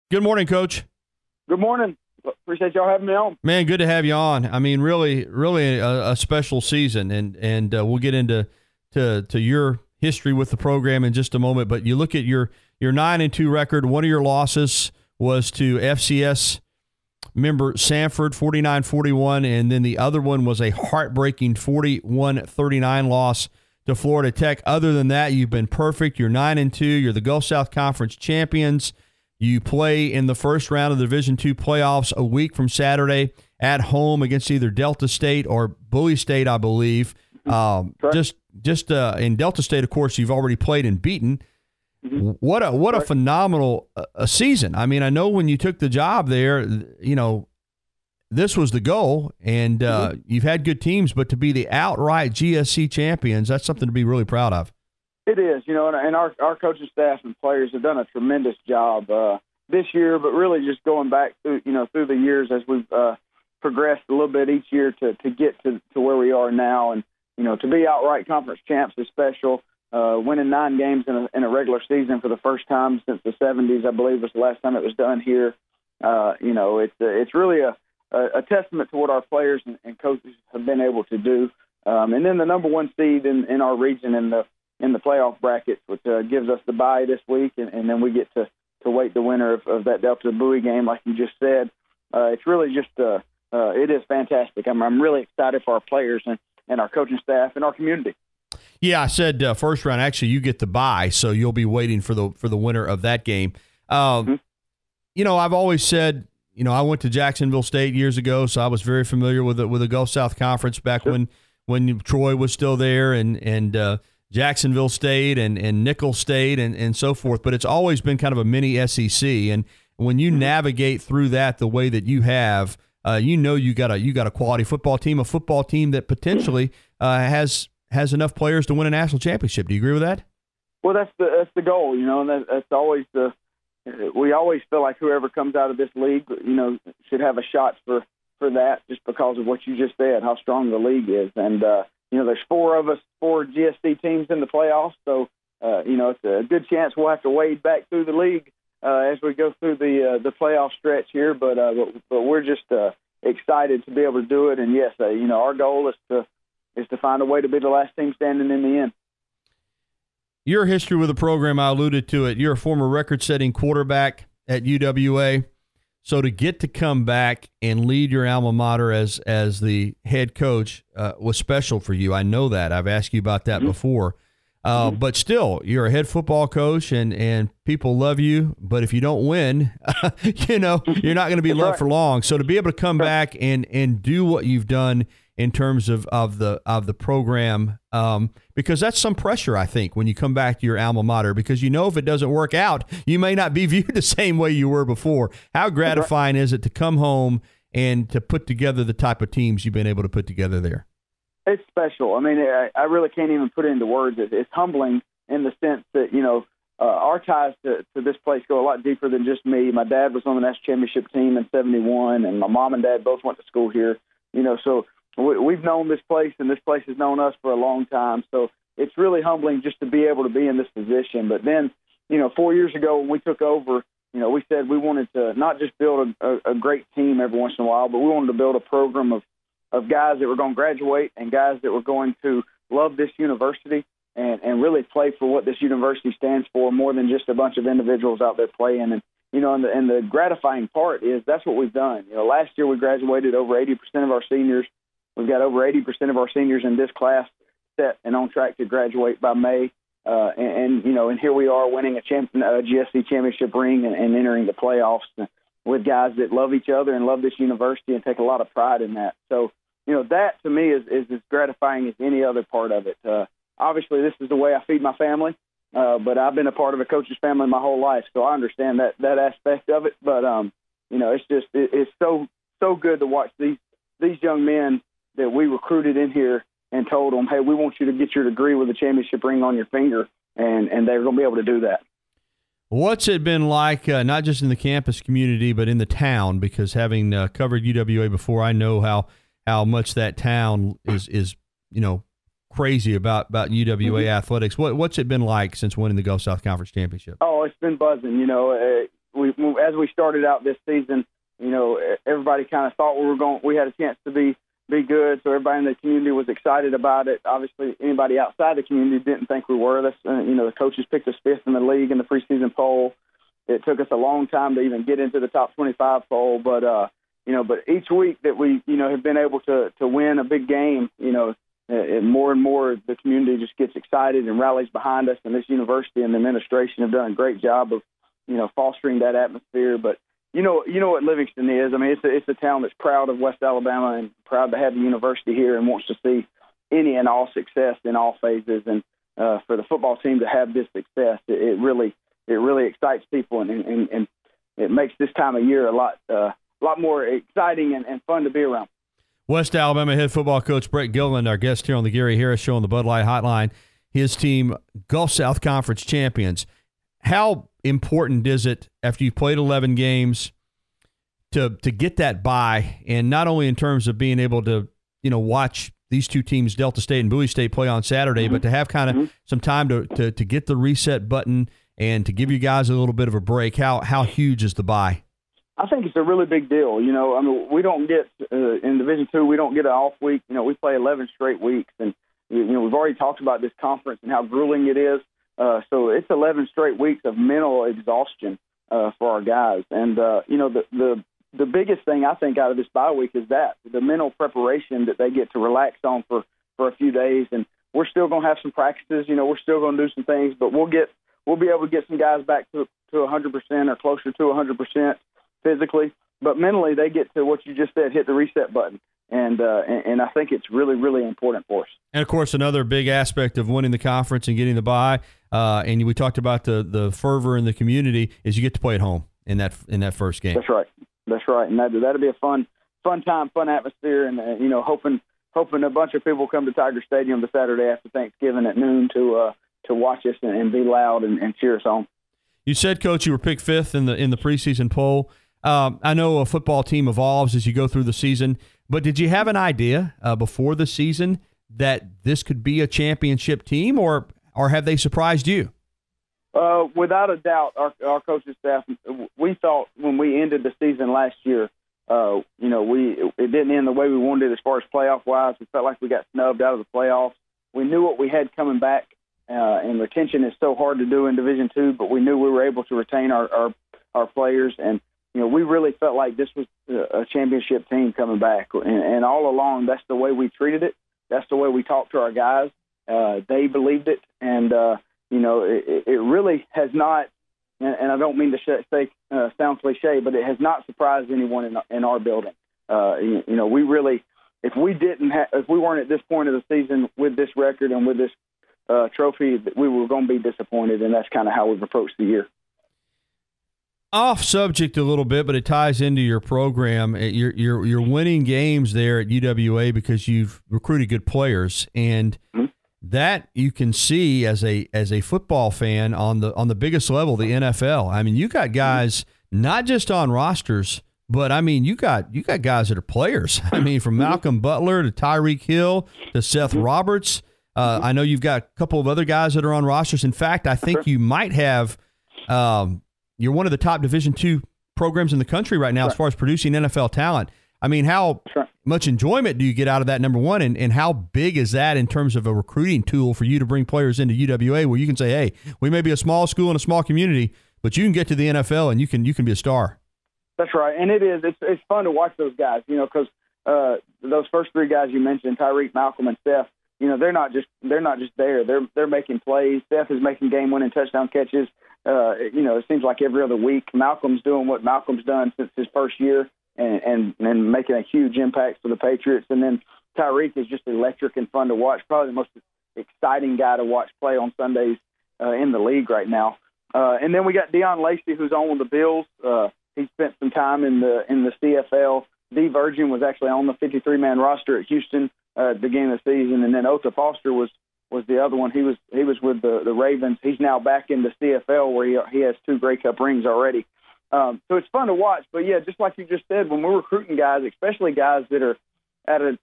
Good morning, Coach. Good morning. Appreciate y'all having me on. Man, good to have you on. I mean, really a special season, and we'll get into your history with the program in just a moment. But you look at your 9-2 record. One of your losses was to FCS member Sanford, 49-41, and then the other one was a heartbreaking 41-39 loss to Florida Tech. Other than that, you've been perfect. You're 9-2. You're the Gulf South Conference champions. You play in the first round of the Division II playoffs a week from Saturday at home against either Delta State or Bowie State, I believe. Just in Delta State, of course, you've already played and beaten. Mm-hmm. What a phenomenal season. I mean, I know when you took the job there, this was the goal, and you've had good teams, but to be the outright GSC champions, that's something to be really proud of. It is, and our coaching staff and players have done a tremendous job this year, but really just going back through the years as we've progressed a little bit each year to get to where we are now. And, to be outright conference champs is special. Winning 9 games in a regular season for the first time since the 70s, I believe was the last time it was done here. It's really a testament to what our players and coaches have been able to do. And then the number 1 seed in our region in the playoff brackets, which gives us the bye this week, and then we get to wait the winner of that Delta Bowie game, like you just said. It's really just it is fantastic. I'm really excited for our players and our coaching staff and our community. Yeah, I said first round. Actually, you get the bye, so you'll be waiting for the winner of that game. I've always said, I went to Jacksonville State years ago, so I was very familiar with the Gulf South Conference back when Troy was still there and Jacksonville State and Nicholls State and so forth. But it's always been kind of a mini SEC, and when you navigate through that the way that you have, you got a quality football team, a football team that potentially has enough players to win a national championship. Do you agree with that? Well, that's the goal, and that's always we always feel like whoever comes out of this league, should have a shot for that, just because of what you just said, how strong the league is. And there's 4 of us, 4 GSC teams in the playoffs, so it's a good chance we'll have to wade back through the league as we go through the playoff stretch here. But we're just excited to be able to do it. And yes, our goal is to find a way to be the last team standing in the end. Your history with the program, I alluded to it. You're a former record-setting quarterback at UWA. So to get to come back and lead your alma mater as the head coach was special for you. I know that. I've asked you about that before. But still, you're a head football coach, and people love you. But if you don't win, you're not going to be loved for long. So to be able to come back and do what you've done in terms of the program, because that's some pressure, I think, when you come back to your alma mater, because if it doesn't work out, you may not be viewed the same way you were before. How gratifying is it to come home and to put together the type of teams you've been able to put together there? It's special. I mean, I really can't even put it into words. It's humbling in the sense that, our ties to this place go a lot deeper than just me. My dad was on the national championship team in 71, and my mom and dad both went to school here, so we've known this place, and this place has known us for a long time. So it's really humbling just to be able to be in this position. But then, 4 years ago when we took over, we said we wanted to not just build a great team every once in a while, but we wanted to build a program of guys that were going to graduate and guys that were going to love this university and really play for what this university stands for, more than just a bunch of individuals out there playing. And, and the gratifying part is that's what we've done. Last year we graduated over 80% of our seniors. We've got over 80% of our seniors in this class set and on track to graduate by May. And here we are winning a GSC championship ring and entering the playoffs with guys that love each other and love this university and take a lot of pride in that. So, that to me is as gratifying as any other part of it. Obviously, this is the way I feed my family, but I've been a part of a coach's family my whole life, so I understand that aspect of it. But, it's so good to watch these young men that we recruited in here and told them, hey, we want you to get your degree with a championship ring on your finger, and they're going to be able to do that. What's it been like, not just in the campus community, but in the town? Because having covered UWA before, I know how much that town is crazy about UWA athletics. What's it been like since winning the Gulf South Conference championship? Oh, it's been buzzing. as we started out this season, everybody kind of thought we had a chance to be good. So everybody in the community was excited about it. Obviously, anybody outside the community didn't think we were. The coaches picked us fifth in the league in the preseason poll. It took us a long time to even get into the top 25 poll, but each week that we have been able to win a big game, more and more the community just gets excited and rallies behind us. And this university and the administration have done a great job of fostering that atmosphere. But you know what Livingston is. I mean, it's a town that's proud of West Alabama and proud to have the university here and wants to see any and all success in all phases. And for the football team to have this success, it really excites people and it makes this time of year a lot more exciting and fun to be around. West Alabama head football coach Brett Gilliland, our guest here on the Gary Harris Show on the Bud Light Hotline. His team, Gulf South Conference champions. How important is it after you've played 11 games to get that bye, and not only in terms of being able to watch these two teams, Delta State and Bowie State, play on Saturday, but to have kind of some time to get the reset button and to give you guys a little bit of a break? How huge is the bye? I think it's a really big deal. We don't get in Division II, we don't get an off week. We play 11 straight weeks, and we've already talked about this conference and how grueling it is. So it's 11 straight weeks of mental exhaustion for our guys. And the biggest thing I think out of this bye week is that the mental preparation that they get to relax on for a few days. And we're still going to have some practices. We're still going to do some things, but we'll be able to get some guys back to 100% or closer to 100%. Physically, but mentally they get to what you just said, hit the reset button. And I think it's really, really important for us. And, of course, another big aspect of winning the conference and getting the bye, and we talked about the fervor in the community, is you get to play at home in that first game. That's right. And that'll be a fun time, fun atmosphere, and hoping a bunch of people come to Tiger Stadium the Saturday after Thanksgiving at noon to watch us and be loud and cheer us on. You said, Coach, you were picked fifth in the preseason poll. I know a football team evolves as you go through the season, but did you have an idea before the season that this could be a championship team, or have they surprised you? Without a doubt, our coaching staff, we thought when we ended the season last year, it didn't end the way we wanted it as far as playoff-wise. We felt like we got snubbed out of the playoffs. We knew what we had coming back, and retention is so hard to do in Division II, but we knew we were able to retain our players, and we really felt like this was a championship team coming back. And all along, that's the way we treated it. That's the way we talked to our guys. They believed it. And, it really has not, and I don't mean to sound cliche, but it has not surprised anyone in our building. We really, if we weren't at this point of the season with this record and with this trophy, we were going to be disappointed. And that's kind of how we've approached the year. Off subject a little bit, but it ties into your program. You're winning games there at UWA because you've recruited good players, and that you can see as a football fan on the biggest level, the NFL. I mean, you got guys not just on rosters, but I mean, you got guys that are players. I mean, from Malcolm Butler to Tyreek Hill to Seth Roberts. I know you've got a couple of other guys that are on rosters. In fact, I think you might have. You're one of the top Division II programs in the country right now as far as producing NFL talent. I mean, how much enjoyment do you get out of that, number one, and how big is that in terms of a recruiting tool for you to bring players into UWA where you can say, hey, we may be a small school in a small community, but you can get to the NFL and you can be a star. That's right, and it is. It's fun to watch those guys, because those first three guys you mentioned, Tyreek, Malcolm, and Steph, they're not just there. They're making plays. Steph is making game-winning touchdown catches. It seems like every other week. Malcolm's doing what Malcolm's done since his first year and making a huge impact for the Patriots. And then Tyreek is just electric and fun to watch. Probably the most exciting guy to watch play on Sundays in the league right now. And then we got Deion Lacey, who's on with the Bills. He spent some time in the CFL. D. Virgin was actually on the 53-man roster at Houston at the beginning of the season, and then Ota Foster was the other one. He was with the Ravens. He's now back in the CFL where he has 2 Grey Cup rings already. So it's fun to watch. But yeah, just like you just said, when we're recruiting guys, especially guys that are at a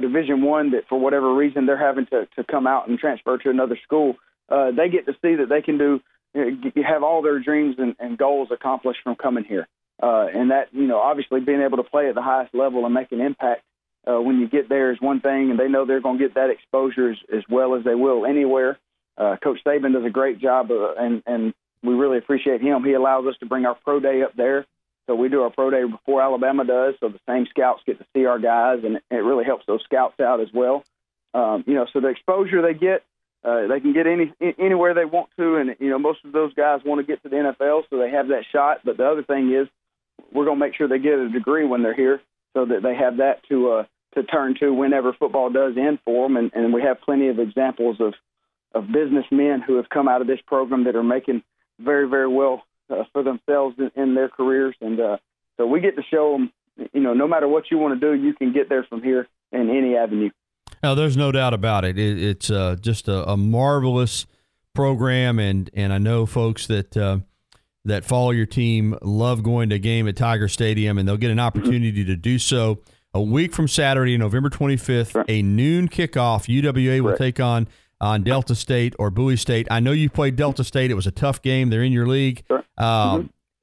Division I that for whatever reason they're having to come out and transfer to another school, they get to see that they can do have all their dreams and goals accomplished from coming here. And that, obviously being able to play at the highest level and make an impact when you get there is one thing, and they know they're going to get that exposure as well as they will anywhere. Coach Saban does a great job, and we really appreciate him. He allows us to bring our pro day up there. So we do our pro day before Alabama does, so the same scouts get to see our guys, and it really helps those scouts out as well. So the exposure they get, they can get anywhere they want to, and most of those guys want to get to the NFL, so they have that shot. But the other thing is, we're going to make sure they get a degree when they're here, so that they have that to turn to whenever football does end for them. And we have plenty of examples of businessmen who have come out of this program that are making very, very well for themselves in their careers. And so we get to show them, no matter what you want to do, you can get there from here in any avenue. No, there's no doubt about it. It's just a marvelous program, and I know folks that follow your team love going to a game at Tiger Stadium, and they'll get an opportunity to do so a week from Saturday, November 25th, Right. a noon kickoff. UWA will Correct. take on Delta State or Bowie State. I know you played Delta State. It was a tough game. They're in your league. Sure.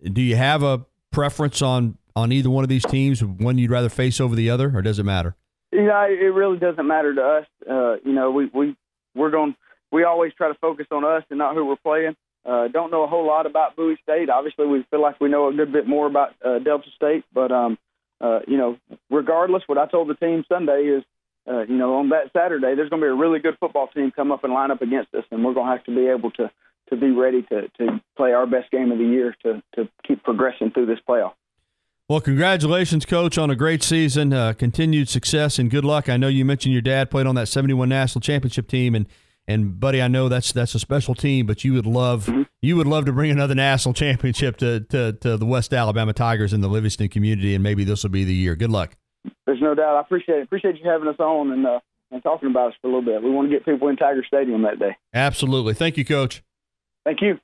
Do you have a preference on either one of these teams, one you'd rather face over the other, or does it matter? It really doesn't matter to us. We always try to focus on us and not who we're playing. Don't know a whole lot about Bowie State. Obviously, we feel like we know a good bit more about Delta State. But regardless, what I told the team Sunday is, on that Saturday, there's going to be a really good football team come up and line up against us, and we're going to have to be able to be ready to play our best game of the year to keep progressing through this playoff. Well, congratulations, Coach, on a great season, continued success, and good luck. I know you mentioned your dad played on that 71 national championship team, and buddy, I know that's a special team, but you would love to bring another national championship to the West Alabama Tigers in the Livingston community, and maybe this will be the year. Good luck. There's no doubt. I appreciate you having us on and talking about us for a little bit. We want to get people in Tiger Stadium that day. Absolutely. Thank you, Coach. Thank you.